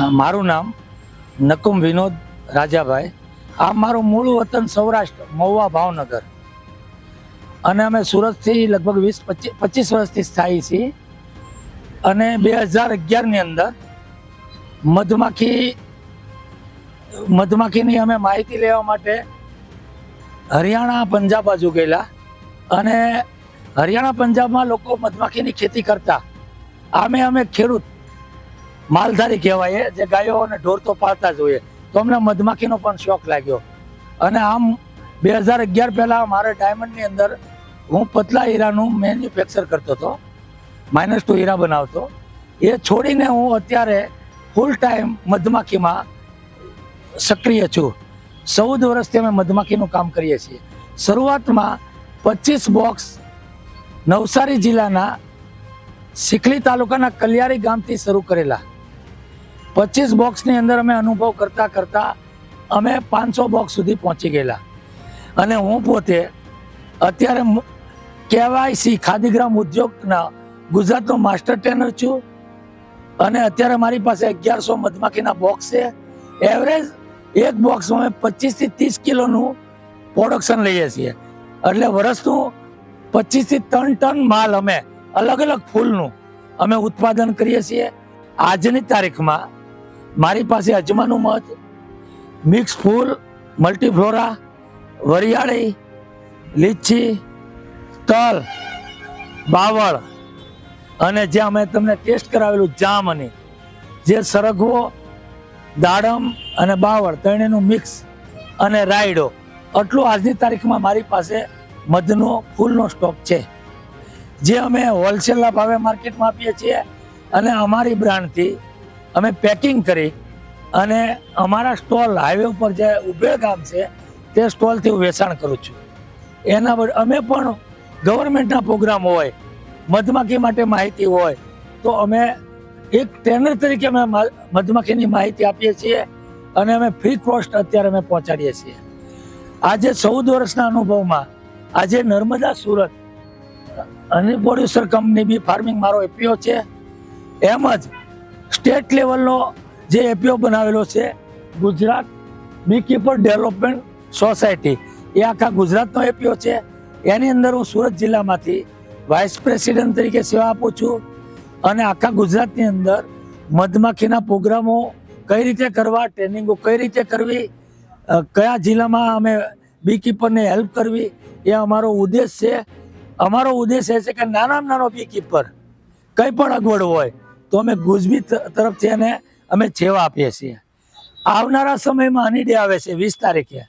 મારું નામ નકુમ વિનોદ રાજાભાઈ. આ મારું મૂળ વતન સૌરાષ્ટ્ર, મહુવા, ભાવનગર, અને અમે સુરતથી લગભગ 20-25 વર્ષથી સ્થાયી છીએ. અને 2011ની અંદર મધમાખીની અમે માહિતી લેવા માટે હરિયાણા, પંજાબ બાજુ ગયેલા. અને હરિયાણા, પંજાબમાં લોકો મધમાખીની ખેતી કરતા. અમે ખેડૂત માલધારી કહેવાય, જે ગાયો અને ઢોર તો પાળતા જ હોઈએ, તો અમને મધમાખીનો પણ શોખ લાગ્યો. અને આમ 2011 પહેલાં મારે ડાયમંડની અંદર હું પતલા હીરાનું મેન્યુફેક્ચર કરતો હતો, -2 હીરા બનાવતો. એ છોડીને હું અત્યારે ફૂલ ટાઈમ મધમાખીમાં સક્રિય છું. 14 વર્ષથી અમે મધમાખીનું કામ કરીએ છીએ. શરૂઆતમાં 25 બોક્સ નવસારી જિલ્લાના સિખલી તાલુકાના કલિયારી ગામથી શરૂ કરેલા. 25 બોક્સની અંદર અમે અનુભવ કરતાં અમે 500 બોક્સ સુધી પહોંચી ગયેલા. અને હું પોતે અત્યારે KYC ખાદીગ્રામ ઉદ્યોગના ગુજરાતનો માસ્ટર ટ્રેનર છું. અને અત્યારે મારી પાસે 1100 મધમાખીના બોક્સ છે. એવરેજ એક બોક્સમાં અમે 25 થી 30 કિલોનું પ્રોડક્શન લઈએ છીએ. એટલે વર્ષનું 25 થી 3 ટન માલ અમે અલગ અલગ ફૂલનું અમે ઉત્પાદન કરીએ છીએ. આજની તારીખમાં મારી પાસે અજમાનું મધ, મિક્સ ફૂલ, મલ્ટીફ્લોરા, વરિયાળી, લીચી, તલ, બાવળ, અને જે અમે તમને ટેસ્ટ કરાવેલું જામની, જે સરગવો, દાડમ અને બાવળ ત્રણેયનું મિક્સ, અને રાયડો, આટલું આજની તારીખમાં મારી પાસે મધનો ફૂલનો સ્ટોક છે, જે અમે હોલસેલના ભાવે માર્કેટમાં આપીએ છીએ. અને અમારી બ્રાન્ડથી અમે પેકિંગ કરી અને અમારા સ્ટોલ હાઈવે ઉપર જે ઉભેળ ગામ છે તે સ્ટોલથી હું વેચાણ કરું છું. એના અમે પણ ગવર્મેન્ટના પ્રોગ્રામ હોય, મધમાખી માટે માહિતી હોય, તો અમે એક ટ્રેનર તરીકે અમે મધમાખીની માહિતી આપીએ છીએ. અને અમે ફ્રી કોસ્ટ અત્યારે અમે પહોંચાડીએ છીએ. આજે 14 વર્ષના અનુભવમાં આજે નર્મદા સુરત અને પ્રોડ્યુસર કંપની બી ફાર્મિંગ મારો એપીઓ છે. એમ જ સ્ટેટ લેવલનો જે એપીઓ બનાવેલો છે, ગુજરાત બી કીપર ડેવલપમેન્ટ સોસાયટી, એ આખા ગુજરાતનો એપીઓ છે. એની અંદર હું સુરત જિલ્લામાંથી વાઇસ પ્રેસિડેન્ટ તરીકે સેવા આપું છું. અને આખા ગુજરાતની અંદર મધમાખીના પ્રોગ્રામો કઈ રીતે કરવા, ટ્રેનિંગો કઈ રીતે કરવી, કયા જિલ્લામાં અમે બી કીપરને હેલ્પ કરવી, એ અમારો ઉદ્દેશ છે. અમારો ઉદ્દેશ એ છે કે નાનામાં નાનો બી કીપર કંઈ પણ અગવડ હોય તો અમે ગુજબી તરફથી એને અમે સેવા આપીએ છીએ. આવનારા સમયમાં હની ડે આવે છે 20 તારીખે.